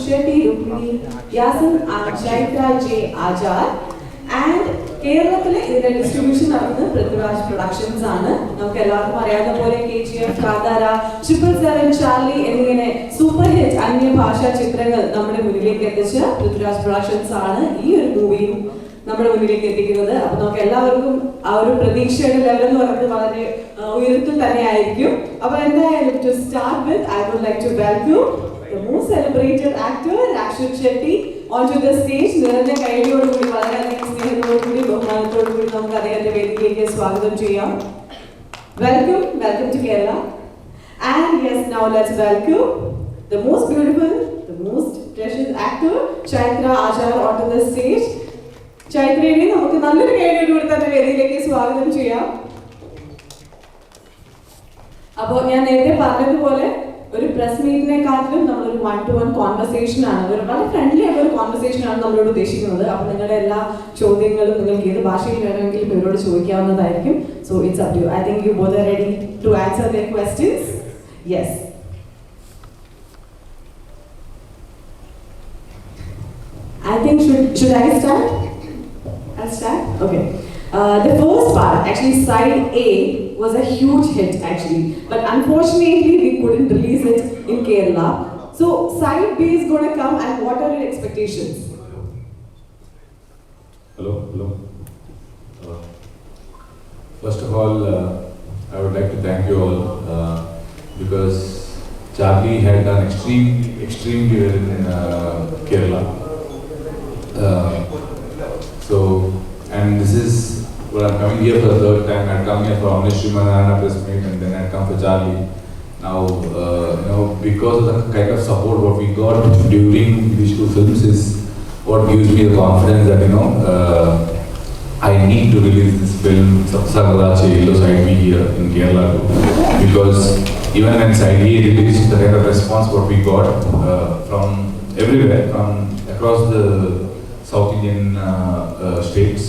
Shetty, Yasin and Chaitra J. Ajar. And Kerala is distribution of the Prithviraj Productions. Now, KGF, Kadara, 777, Charlie, and super hit Anya Bhasha Chitrangal, number of Prithviraj Productions. This movie. നമ്മുടെ മുന്നിലേക്ക് എത്തിക്കുന്നത്. അപ്പോൾ നമുക്ക് എല്ലാവർക്കും ആ ഒരു പ്രതീക്ഷയുടെ level എന്ന് പറയുന്നത് വളരെ ഉയരത്തിൽ തന്നെയായിരിക്കും. അപ്പോൾ എന്തായാലും to start with, I would like to welcome the most celebrated actor Rakshit Shetty onto the stage. നിറഞ്ഞ കൈയോടുകൂടി വളരെയധികം സ്നേഹത്തോടുകൂടി ബഹുമാനത്തോടുകൂടി നമുക്ക് അദ്ദേഹത്തെ വേദിയിലേക്ക് സ്വാഗതം ചെയ്യാം. Welcome to Kerala. And yes, now let's welcome the most beautiful, the most precious actor Chaitra Ajar onto the stage. ചൈത്രയെ നമുക്ക് നല്ലൊരു കൈയ്യടിയോടെ തന്നെ വേദിയിലേക്ക് സ്വാഗതം ചെയ്യാം. അപ്പോൾ ഞാൻ നേരത്തെ പറഞ്ഞതുപോലെ ഒരു പ്രസ് മീറ്റിനെക്കാട്ടിലും നമ്മളൊരു 1-to-1 കോൺവെർസേഷൻ ആണ്, ഒരു വളരെ ഫ്രണ്ട്ലി ആയ ഒരു കോൺവെർസേഷൻ ആണ് നമ്മളോട് ഉദ്ദേശിക്കുന്നത്. അപ്പോൾ നിങ്ങളുടെ എല്ലാ ചോദ്യങ്ങളും നിങ്ങൾക്ക് ഏത് ഭാഷയിൽ വേണമെങ്കിലും ഇവരോട് ചോദിക്കാവുന്നതായിരിക്കും. So it's up to you. I think you both are ready to answer their questions. Yes. I think should I start? I'll start? Okay. The first part, actually side A, was a huge hit actually. But unfortunately, we couldn't release it in Kerala. So side B is going to come, and what are your expectations? Hello. First of all, I would like to thank you all because Charlie had done extremely well in Kerala. So, and this is what I'm coming here for the third time. I'd come here for Omnishree Manana press meet, and then I'd come for Charlie. Now, because of the kind of support what we got during these two films is what gives me the confidence that I need to release this film, Agardaache, Ello side B here in Kerala too. Because even when side A released, the kind of response what we got from everywhere, from across the South Indian states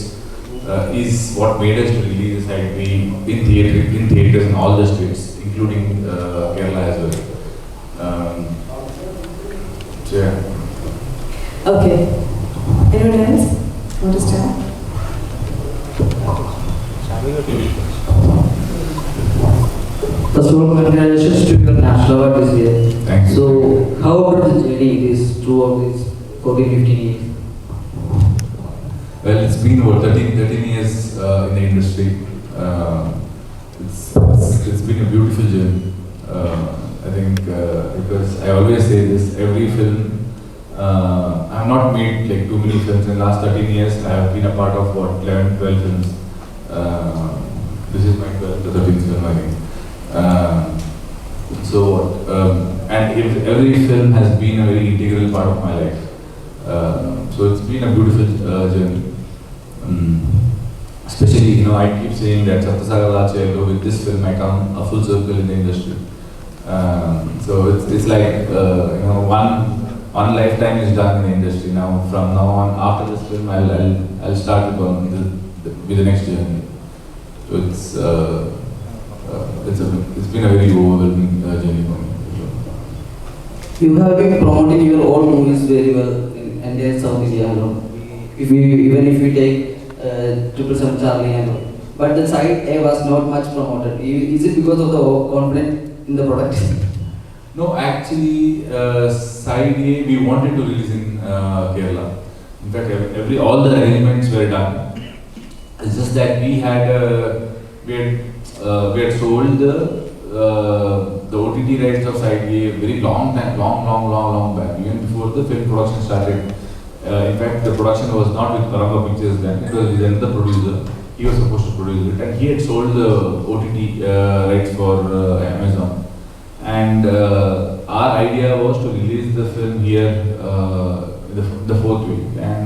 is what made us to release side B in theaters in all the states, including Kerala as well. So yeah. Okay. Anyone else want to start? First of all, congratulations to your national award this year. Thank you. So, how about the journey it is throughout this 14-15 years? Well, it's been about 13 years in the industry. It's been a beautiful journey. I think because I always say this, every film, I have not made like too many films. In the last 13 years, I have been a part of 11-12 films. This is my 12th or 13th film, I think. And every film has been a very integral part of my life. So it's been a beautiful journey. Especially, I keep saying that Sapta with this film I come a full circle in the industry. So it's like one lifetime is done in the industry. Now from now on, after this film, I'll start with the next journey. So it's been a very overwhelming journey for me. You have been promoting your own movies very well in entire South India. Even if we take 777 Charlie and all. But the side A was not much promoted. Is it because of the confidence in the product? No, actually, side A we wanted to release in Kerala. In fact, all the arrangements were done. It's just that we had sold the OTT rights of side A very long back, even before the film production started. In fact, the production was not with Karamba Pictures then, it was with another producer. He was supposed to produce it, and he had sold the OTT rights for Amazon. And our idea was to release the film here the 4th week, and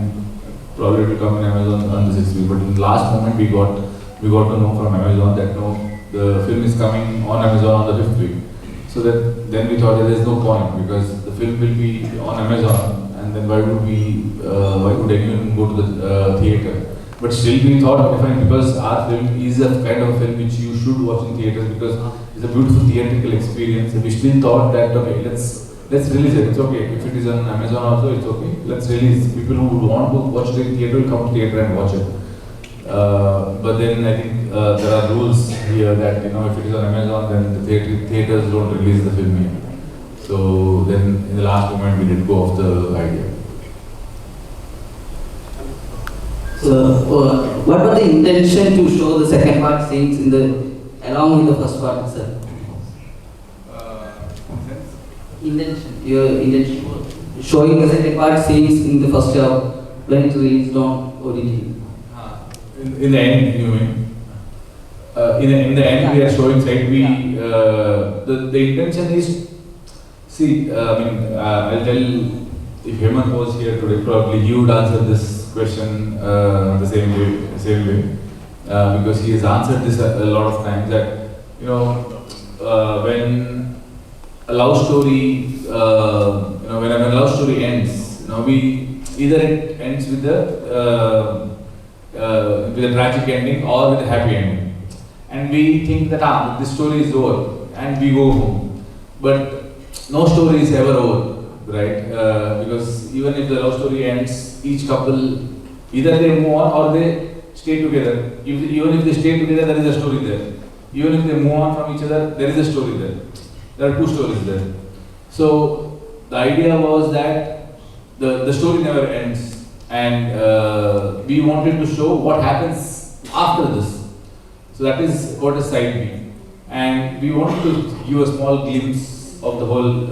probably it will come in Amazon on the 6th week. But in the last moment, we got to know from Amazon that no, the film is coming on Amazon on the 5th week. So then we thought that there is no point because the film will be on Amazon. And then why would anyone go to the theatre? But still we thought, fine, because our film is a kind of film which you should watch in theatres because it's a beautiful theatrical experience. And we still thought that, okay, let's let's release it. It's okay. If it is on Amazon also, it's okay. Let's release. People who want to watch it in theater will come to theater and watch it. But then I think there are rules here that if it is on Amazon, then the theaters don't release the film here. So then in the last moment we did go off the idea. So, what was the intention to show the second part scenes along with the first part itself? Your intention was showing the second part scenes in the first half when it released on OTT. In the end, you mean? In the end, we are showing side. The intention is, see, I'll tell. If Hemant was here today, probably he would answer this question the same way, because he has answered this a lot of times. That when a love story, when a love story ends, we either it ends with a tragic ending or with a happy ending, and we think that this story is over and we go home. But no story is ever over, right? Because even if the love story ends, each couple either they move on or they stay together. Even if they stay together, there is a story there. Even if they move on from each other, there is a story there. There are two stories there. So the idea was that the story never ends, and we wanted to show what happens after this. So that is what is side B, and we wanted to give a small glimpse of the whole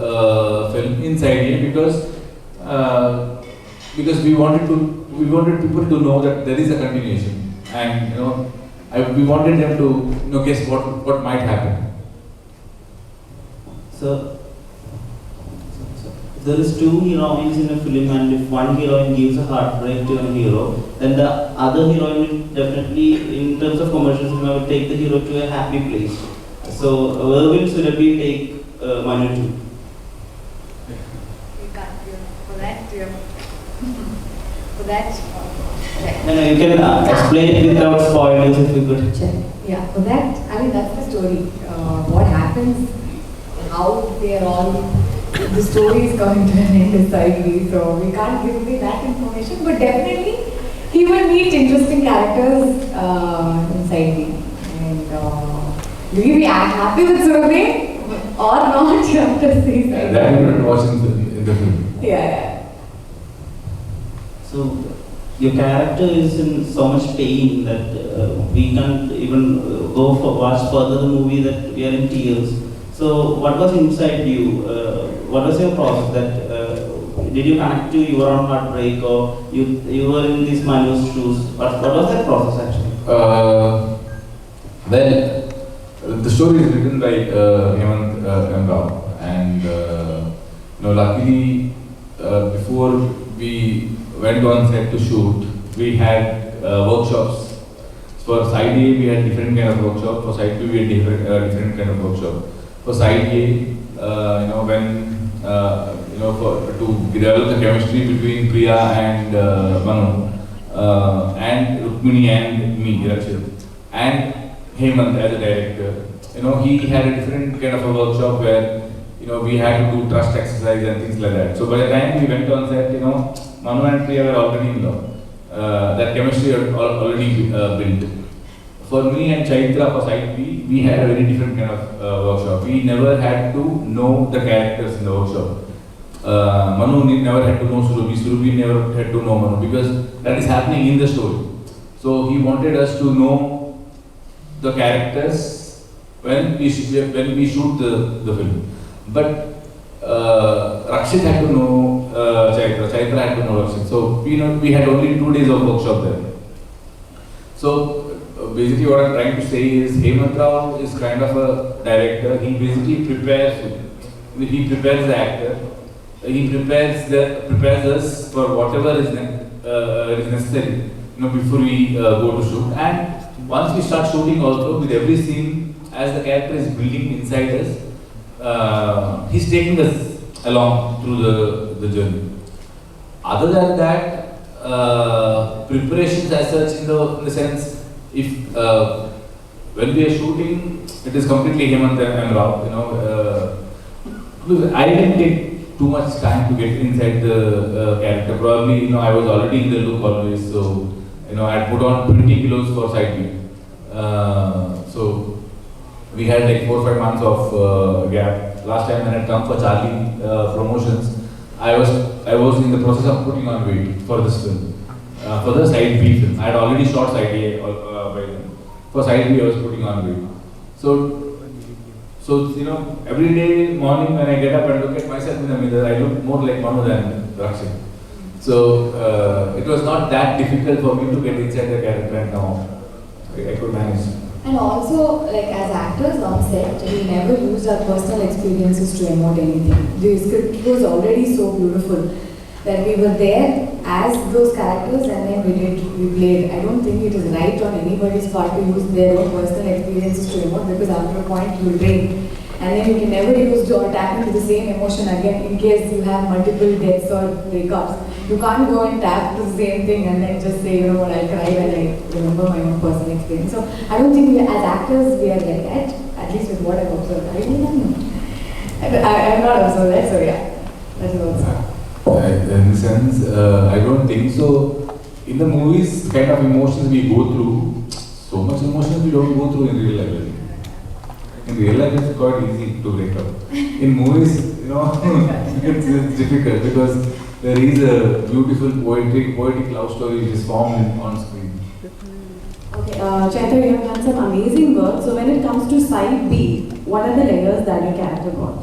film inside A because we wanted people to know that there is a continuation, and we wanted them to guess what might happen. So there is two heroines in a film, and if one heroine gives a heartbreak to a hero, then the other heroine will definitely, in terms of commercial cinema, will take the hero to a happy place. So where will Surabhi take Manu to? For that, No, you can explain it without spoilers if you could. yeah, for that, that's the story. What happens, how they are all, the story is coming to an end decidedly, so we can't give away that information, but definitely he will meet interesting characters inside me. And will you be happy with Surabhi or not? You have to say That you are watching in the film. Yeah. So your character is in so much pain that we can't even watch further the movie, that we are in tears. So what was inside you? What was your process? That did you connect to your own heartbreak, or you were in this Manu's shoes? What was that process actually? Well, the story is written by Hemant M. Rao, and luckily before we went on set to shoot, we had workshops. For side A, we had different kind of workshop. For side B, we had different kind of workshop. For side A, to develop the chemistry between Priya and Manu, and Rukmini and me, Rakshit, and Hemant as a director. He had a different kind of a workshop where we had to do trust exercise and things like that. So by the time we went on set, Manu and Priya were already in love. That chemistry had already built. For me and Chaitra for side B, we had a very different kind of workshop. We never had to know the characters in the workshop. Manu never had to know Surabhi. Surabhi never had to know Manu, because that is happening in the story. So he wanted us to know the characters when we shoot the film. But Rakshit had to know Chaitra had to know Rakshit. So we had only 2 days of workshop there. So basically what I'm trying to say is Hemant Rao is kind of a director. He basically prepares the actor. He prepares us for whatever is necessary, before we go to shoot. And once we start shooting also, with every scene, as the character is building inside us, he's taking us along through the journey. Other than that, preparations as such, in the sense, if when we are shooting, it is completely Hemant and Rao. I didn't take too much time to get inside the character. Probably, I was already in the look always, so I had put on 20 kilos for side B. So we had like 4-5 months of gap. Last time when I had come for Charlie promotions, I was in the process of putting on weight for this film, for the side B film. I had already shot side A by then. For side B, I was putting on weight. So every day morning when I get up and look at myself in the mirror, I look more like Manu than Rakshit. So it was not that difficult for me to get inside the character, and now I could manage. And also, like as actors on set, we never used our personal experiences to emote anything. The script was already so beautiful that we were there as those characters and then we played. I don't think it is right on anybody's part to use their own personal experiences to emote, because after a point you drain. And then you can never use or tap into the same emotion again in case you have multiple deaths or breakups. You can't go and tap to the same thing and then just say, I'll cry when I remember my own personal experience. So I don't think as actors we are like that, at least with what I've observed. I don't know. I've not observed that, so yeah, that's what I'm saying. In the sense, I don't think so. In the movies, kind of emotions we go through, so much emotions we don't go through in real life. In real life, it's quite easy to break up. In movies, it's difficult because there is a beautiful poetic love story which is formed on screen. Okay, Chaitra, you have done some amazing work. So when it comes to side B, what are the layers that your character got?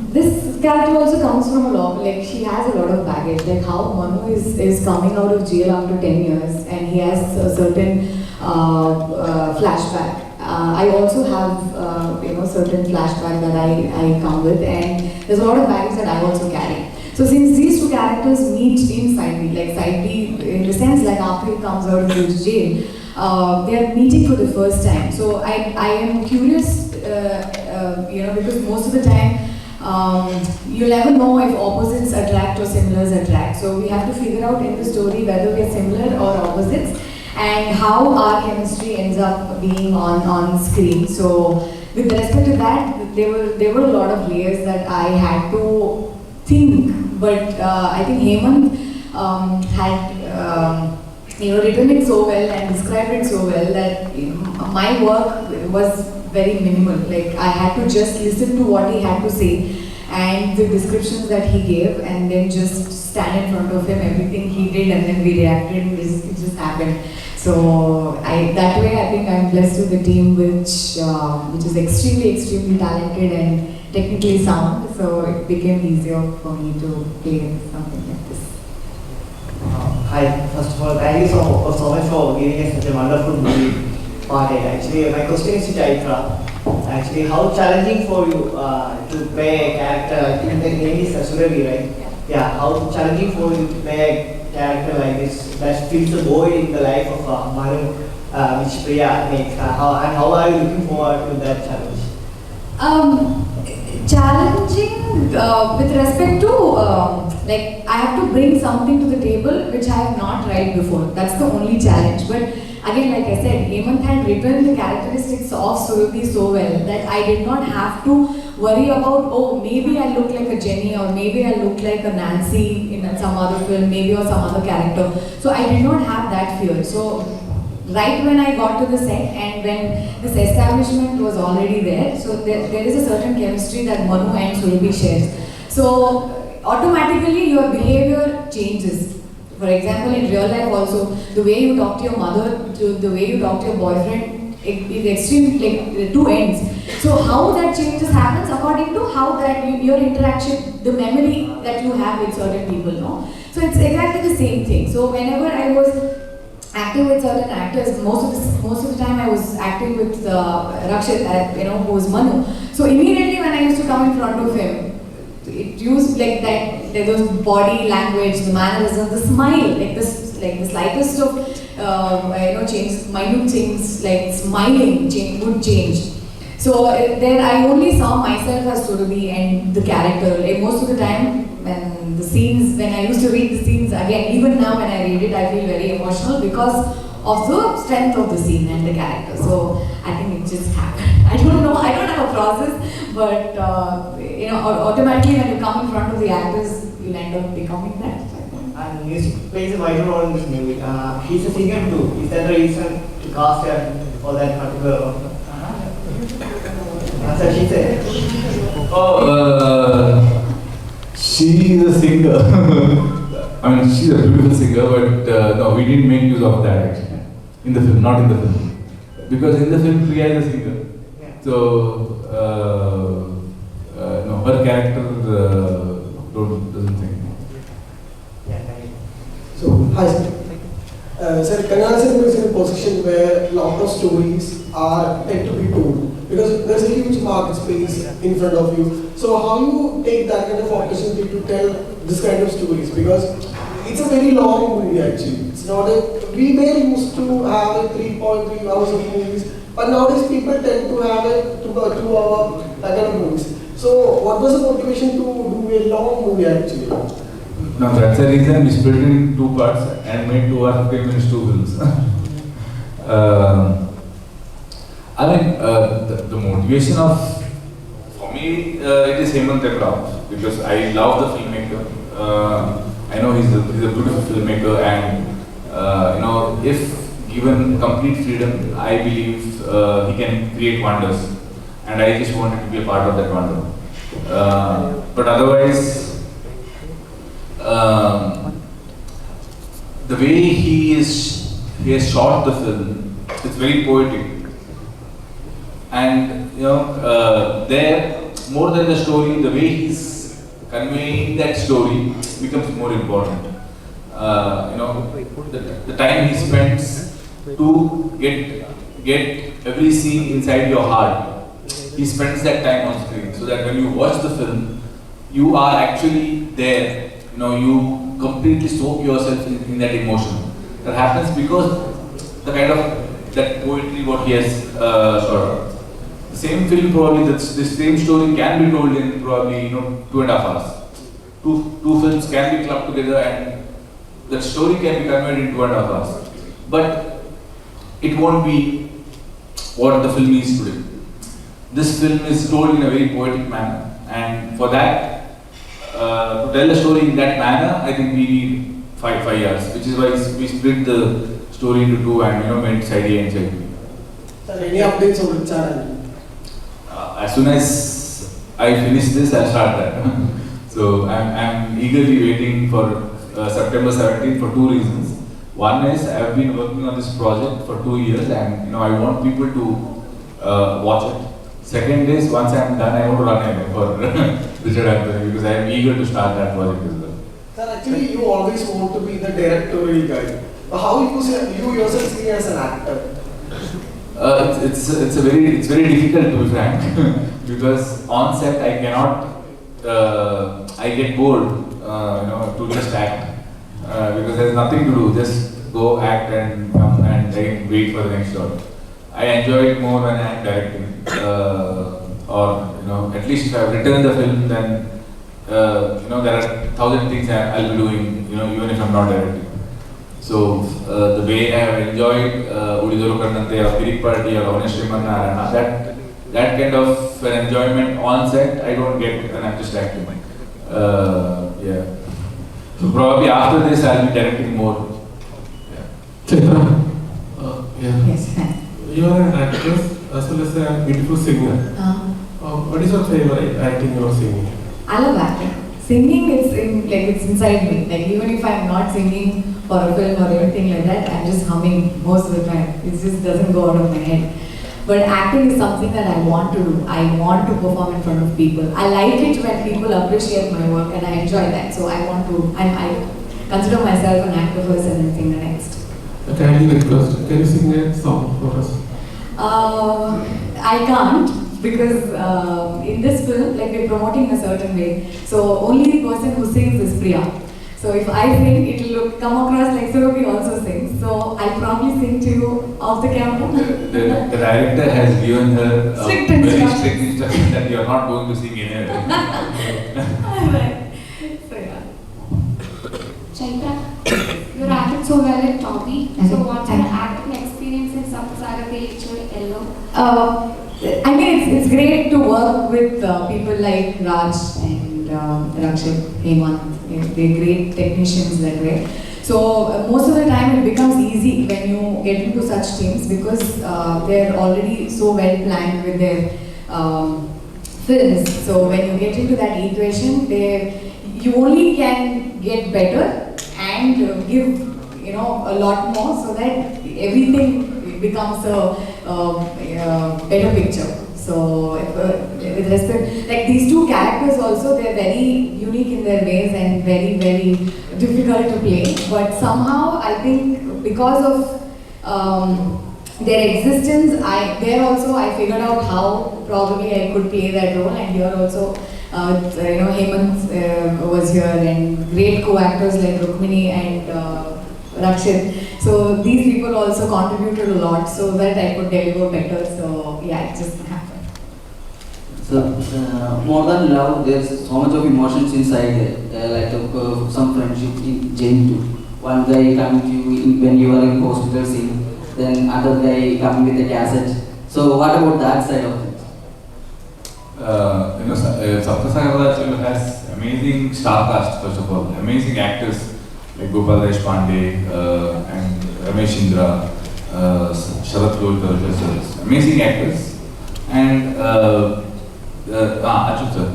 This character also comes from a lot, like she has a lot of baggage, like how Manu is coming out of jail after 10 years and he has a certain flashback. I also have certain flashback that I come with, and there's a lot of baggage that I also carry. So since these two characters meet in side B, like side B in the sense like after he comes out of jail, they are meeting for the first time. So I am curious, because most of the time you'll never know if opposites attract or similars attract. So we have to figure out in the story whether we are similar or opposites, and how our chemistry ends up being on screen. So with respect to that, there were a lot of layers that I had to think, but I think Hemant had written it so well and described it so well that my work was very minimal. Like I had to just listen to what he had to say and the descriptions that he gave, and then just stand in front of him, everything he did, and then we reacted, and it just happened. So that way I think I'm blessed with the team which is extremely talented and technically sound. So it became easier for me to play something like this. Hi, first of all, thank you so much for giving us such a wonderful movie part. Actually, my question is to Chaitra. Actually, how challenging for you to play a character? I think the name is Surely, right? Yeah. How challenging for you to play a character like this that fills the void in the life of Manu, which Priya makes? And how are you looking forward to that challenge? Challenging with respect to like I have to bring something to the table which I have not tried before. That's the only challenge. But again, like I said, Hemant had written the characteristics of Surabhi so well that I did not have to worry about, maybe I look like a Jenny, or maybe I look like a Nancy in some other film, maybe, or some other character. So I did not have that fear. So right when I got to the set and when this establishment was already there, so there is a certain chemistry that Manu and Surabhi shares. So automatically your behavior changes. For example, in real life also, the way you talk to your mother, to the way you talk to your boyfriend, is extreme, like two ends. So how that changes happens according to how that your interaction, the memory that you have with certain people, no? So it's exactly the same thing. So whenever I was acting with certain actors, most of the time I was acting with Rakshit, who was Manu. So immediately when I used to come in front of him, it used like that, those body language, the mannerism, the smile, like the slightest of change, minute things like smiling would change. So then I only saw myself as Surabhi and the character. Like most of the time when I used to read the scenes again, even now when I read it, I feel very emotional because of the strength of the scene and the character. So I think it just happened. I don't know, I don't have a process, but automatically when you come in front of the actors, you'll end up becoming that. And music plays a vital role in this movie. He's a singer too. Is that the reason to cast her for that particular role? That's what she said. Oh, she is a singer. I mean, she's a beautiful singer, but no, we didn't make use of that actually. In the film, not in the film. Because in the film, Priya is a singer. Yeah. So, no, her character doesn't sing. Yeah, thank you. So, hi sir. Sir, Kannada cinema is in a position where a lot of stories are yet to be told because there's a huge market space in front of you. So, how you take that kind of opportunity to tell this kind of stories? Because it's a very long movie actually. It's not a. We were used to have a 3.3 hours of movies, but nowadays people tend to have a 2 hour that kind of movies. So, what was the motivation to do a long movie actually? No, that's the reason we split it in 2 parts and made 2 hours 15 minutes 2 films. I mean, the motivation of, for me, it is Hemant Agarwal because I love the filmmaker. I know he's a beautiful filmmaker, and if given complete freedom, I believe he can create wonders, and I just wanted to be a part of that wonder. But otherwise, the way he has shot the film, it's very poetic, and there more than the story, the way he's conveying that story becomes more important. The time he spends to get every scene inside your heart, he spends that time on screen, so that when you watch the film, you are actually there. You completely soak yourself in that emotion. That happens because the kind of that poetry what he has sort of. The same film probably, the same story can be told in probably 2.5 hours. Two films can be clubbed together and that story can be conveyed in 2.5 hours. But it won't be what the film is today. This film is told in a very poetic manner, and for that, to tell a story in that manner, I think we need 5 years, which is why we split the story into 2 and made side A and side B. Sir, any updates on the channel? As soon as I finish this, I'll start that. So I'm eagerly waiting for September 17th for 2 reasons. One is I've been working on this project for 2 years, and I want people to watch it. Second is, once I'm done, I want to run away for Richard Anthony because I am eager to start that project as well. Sir, actually, you always want to be the directorial guy. But how you yourself see as an actor? It's very difficult to be frank because on set I cannot. I get bored, to just act because there's nothing to do. Just go act and come and wait for the next shot. I enjoy it more when I'm directing, or at least if I've written the film, then there are 1,000 things I'll be doing, even if I'm not directing. So the way I have enjoyed Udidaru Kannante or Kirik Party or Avaneshri Narayana, that kind of an enjoyment on set I don't get when I'm just acting. Yeah. So probably after this I'll be directing more. Yeah. Chaitra. Yeah. Yes, hi. You are an actress as well as a beautiful singer. What is your favorite acting or singing? I love acting. Singing is it's inside me. Like even if I'm not singing for a film or anything like that, I'm just humming most of the time. It just doesn't go out of my head. But acting is something that I want to do. I want to perform in front of people. I like it when people appreciate my work, and I enjoy that. So I consider myself an actor first and then sing the next. A kindly request. Can you sing a song for us? I can't because in this film, we're promoting a certain way. So only the person who sings is Priya. So if I sing, it will come across like Surabhi also sings. So I'll probably sing to you off the camera. The director has given her Strict very instructions. strict instruction that you are not going to sing anywhere. Right. So yeah. Chaitra, you're acting so well at Tommy. So what's your Thank you. acting experience in Sapta, Ello? I mean, it's great to work with people like Raj and Rakshit, Hemant. They're great technicians that way. So most of the time it becomes easy when you get into such teams because they're already so well planned with their films. So when you get into that equation, you only can get better and give a lot more so that everything becomes a better picture. So with respect, like these two characters also, they're very unique in their ways and very, very difficult to play. But somehow I think because of their existence, there also I figured out how probably I could play that role. And here also, Hemant was here and great co-actors like Rukmini and Rakshit. So these people also contributed a lot so that I could deliver better. So yeah, it just happened. So more than love, there's so much of emotions inside, like some friendship in Jane too. One guy coming to you when you are in hospital scene, then other guy coming with a cassette. So what about that side of things? Sapta has amazing star cast, first of all, amazing actors like Gopal Deshpande and Ramesh Indra, Sharat Lolkar, amazing actors, and Achut sir.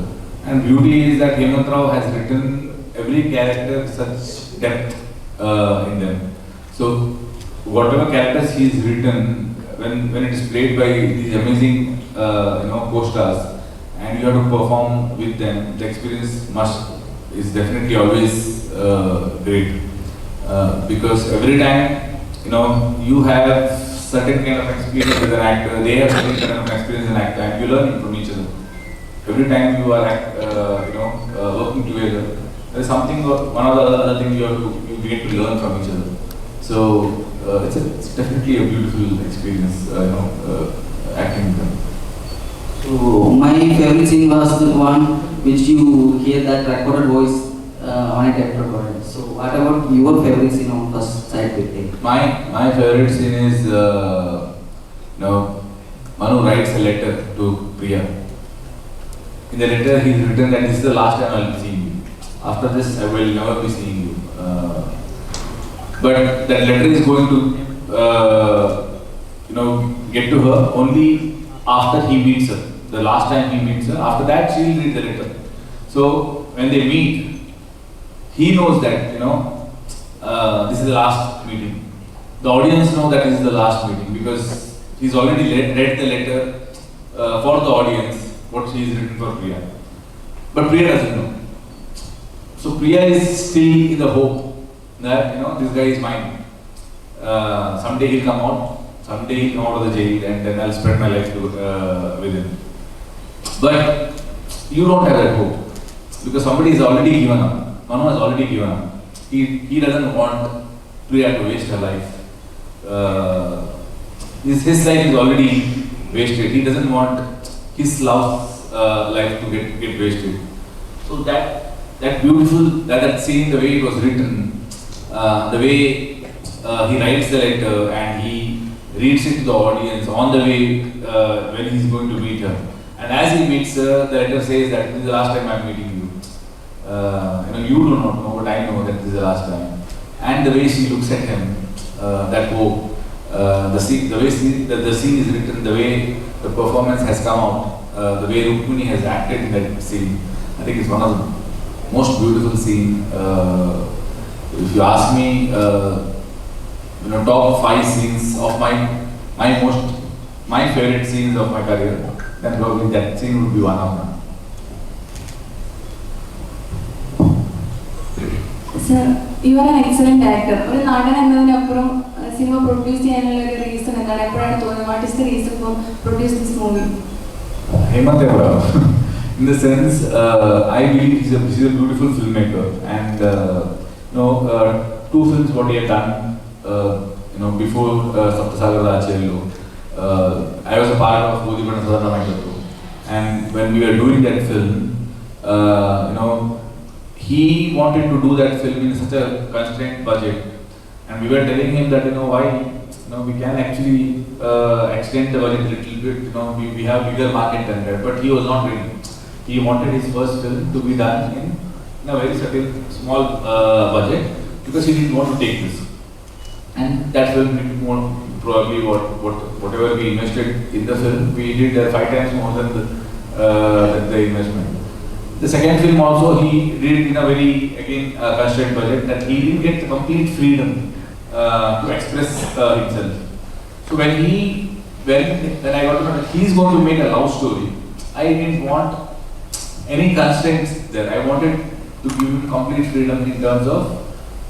And beauty is that Hemant Rao has written every character such depth in them. So whatever characters he's written, when it is played by these amazing co-stars, and you have to perform with them, the experience is definitely always great. Because every time you have certain kind of experience with an actor, they have certain kind of experience with an actor, and you learn from each other. Every time you are working together, there is something or one or the other thing you get to learn from each other. So it's definitely a beautiful experience, acting with them. So my favorite scene was the one which you hear that recorded voice on a tape recorder. So what about your favorite scene on first sight with tape? My favorite scene is Manu writes a letter to Priya. In the letter he's written that this is the last time I will be seeing you. After this I will never be seeing you. But that letter is going to get to her only after he meets her. The last time he meets her, after that she will read the letter. So when they meet, he knows that this is the last meeting. The audience know that this is the last meeting because he's already read the letter for the audience what she is written for Priya. But Priya doesn't know. So Priya is still in the hope that this guy is mine. Someday he'll come out. Someday he'll come out of the jail and then I'll spend my life with him. But you don't have that hope because somebody is already given up. Manu has already given up. He doesn't want Priya to waste her life. His life is already wasted. He doesn't want his love's life to get wasted. So that beautiful, that scene, the way it was written, the way he writes the letter and he reads it to the audience on the way when he's going to meet her. And as he meets her, the letter says that this is the last time I'm meeting you. You do not know, but I know that this is the last time. And the way she looks at him, that hope, the scene is written, the way the performance has come out, the way Rukmini has acted in that scene, I think it's one of the most beautiful scenes. If you ask me, top 5 scenes of my favorite scenes of my career, then probably that scene would be one of them. Sir, you are an excellent actor. ഒരു നടൻ എന്നതിനപ്പുറം cinema produce ചെയ്യാനുള്ള ഒരു reason എന്താണ്? എപ്പോഴാണ് തോന്നുന്നത്? What is the reason for produce this movie? Hemant Rao. In the sense, I believe he's a beautiful filmmaker, and 2 films what he had done, before Sapta Agardaache, Ello. I was a part of Bodhibana Sadhanamaikatu, and when we were doing that film, he wanted to do that film in such a constrained budget, and we were telling him that why we can actually extend the budget a little bit. We have bigger market than that. But he was not ready. He wanted his first film to be done in a very certain small budget because he didn't want to take risk. And that film more probably whatever we invested in the film, we did 5 times more than the investment. The second film also he did it in a very constrained budget that he didn't get the complete freedom to express himself. So when I got to know that he's going to make a love story, I didn't want any constraints there. I wanted to give him complete freedom in terms of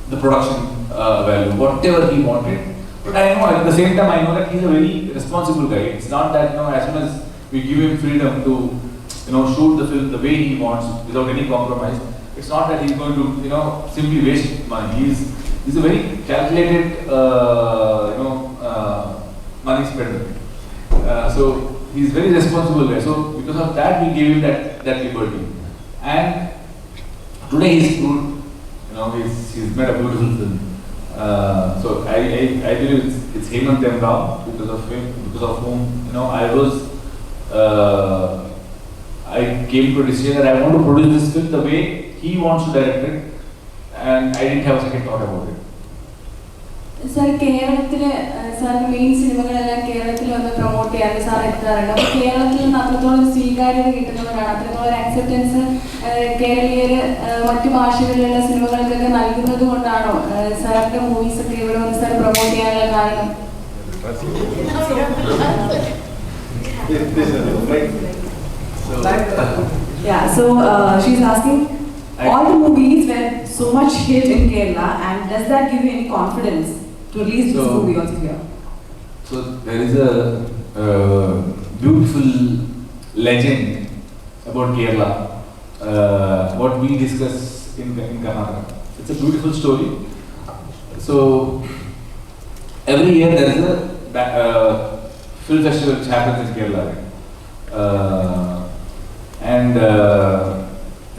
the production value, whatever he wanted. But I know at the same time I know that he's a very responsible guy. It's not that as soon as we give him freedom to shoot the film the way he wants without any compromise. It's not that he's going to simply waste money. He's a very calculated money spender. So he's very responsible guy. So because of that we gave him that liberty. And today he's good. He's made a beautiful film. So I believe it's Hemant Rao because of whom I came to a decision that I want to produce this film the way he wants to direct it, and I didn't have a second thought about it. Sir, കേരളത്തിലെ സാറിന്റെ main സിനിമകളെല്ലാം കേരളത്തിൽ വന്ന് promote ചെയ്യാൻ sir എത്താറുണ്ട്. അപ്പോൾ കേരളത്തിൽ നിന്ന് അത്രത്തോളം സ്വീകാര്യത കിട്ടുന്നവരാണ്, അത്രത്തോളം അക്സെപ്റ്റൻസ് കേരളീയര് മറ്റു ഭാഷകളിലുള്ള സിനിമകൾക്കൊക്കെ നൽകുന്നത് കൊണ്ടാണോ സാറിന്റെ മൂവീസ് ഒക്കെ ഇവിടെ വന്ന് സാർ പ്രൊമോട്ട് ചെയ്യാനുള്ള കാരണം? So she's asking, all the movies were so much hit in Kerala, and does that give you any confidence to release this movie also here? So there is a beautiful legend about Kerala, what we discuss in Karnataka. It's a beautiful story. So every year there is a film festival which happens in Kerala. And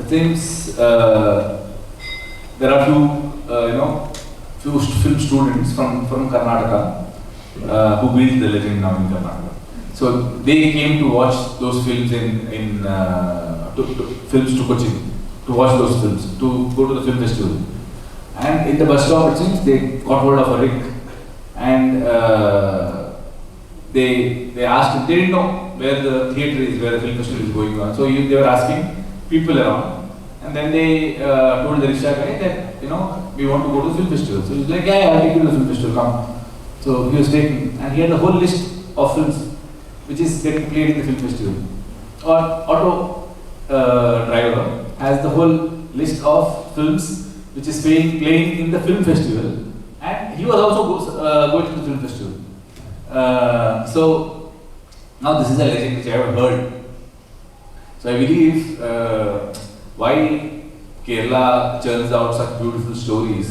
it seems there are few film students from Karnataka who built the legend now in Karnataka. So they came to watch those films films to Kochi, to watch those films, to go to the film festival. And in the bus stop, it seems they got hold of a rig, and they asked him. They didn't know where the theatre is, where the film festival is going on. So they were asking people around, and then they told the rickshaw guy that we want to go to the film festival. So he's like, yeah, I'll take you to the film festival, come. So he was taking, and he had a whole list of films which is getting played in the film festival. Or auto driver has the whole list of films which is playing in the film festival, and he was also going to the film festival. So now this is a legend which I have heard. So I believe why Kerala churns out such beautiful stories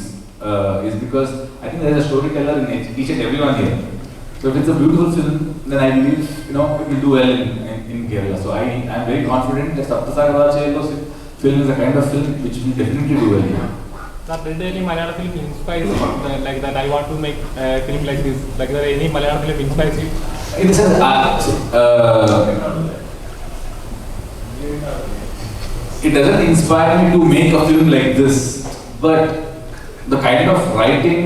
is because I think there is a storyteller in each and everyone here. So if it's a beautiful film, then I believe it will do well in Kerala. So I am very confident that Sapta Ello film is a kind of film which will definitely do well here. That really Malayalam film inspires like that. I want to make a film like this. Like that, any Malayalam film inspires you? In the sense, it doesn't inspire me to make a film like this, but the kind of writing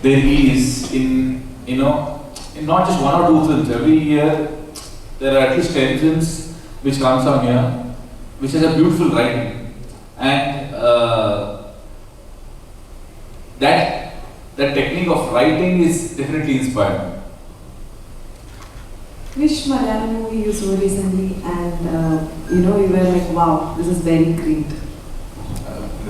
there is in not just 1 or 2 films. Every year there are at least 10 films which comes on here, which has a beautiful writing, and that technique of writing is definitely inspiring. Which Malayalam movie you saw recently and you were like, wow, this is very great?